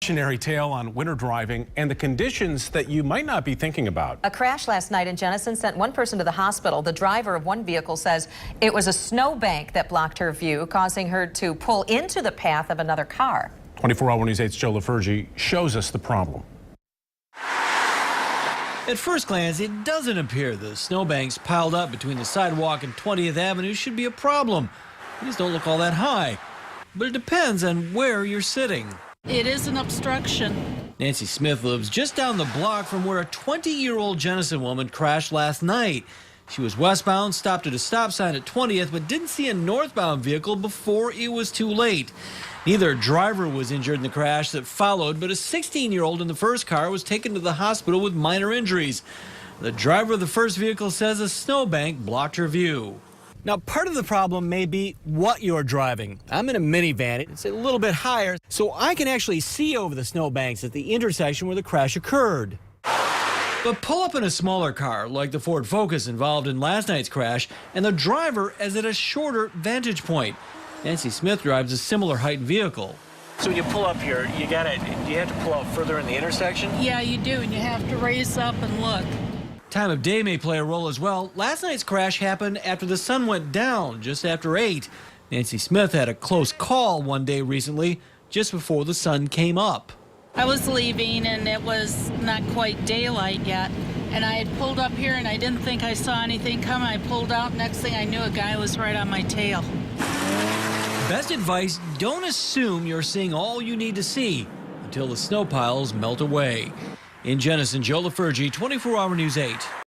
cautionary tale on winter driving and the conditions that you might not be thinking about. A crash last night in Jenison sent one person to the hospital. The driver of one vehicle says it was a snowbank that blocked her view, causing her to pull into the path of another car. 24-Hour News 8's Joe LaFurgie shows us the problem. At first glance, it doesn't appear the snowbanks piled up between the sidewalk and 20th Avenue should be a problem. These don't look all that high. But it depends on where you're sitting. It is an obstruction. Nancy Smith lives just down the block from where a 20-year-old Jenison woman crashed last night. She was westbound, stopped at a stop sign at 20th, but didn't see a northbound vehicle before it was too late. Neither driver was injured in the crash that followed, but a 16-year-old in the first car was taken to the hospital with minor injuries. The driver of the first vehicle says a snowbank blocked her view. Now, part of the problem may be what you're driving. I'm in a minivan. It's a little bit higher, so I can actually see over the snowbanks at the intersection where the crash occurred. But pull up in a smaller car, like the Ford Focus involved in last night's crash, and the driver is at a shorter vantage point. Nancy Smith drives a similar height vehicle. So when you pull up here, do you have to pull out further in the intersection? Yeah, you do, and you have to raise up and look. Time of day may play a role as well. Last night's crash happened after the sun went down, just after 8. Nancy Smith had a close call one day recently, just before the sun came up. I was leaving, and it was not quite daylight yet. And I had pulled up here, and I didn't think I saw anything come. I pulled out. Next thing I knew, a guy was right on my tail. Best advice, don't assume you're seeing all you need to see until the snow piles melt away. In Jenison, Joe LaFurgie, 24-Hour News 8.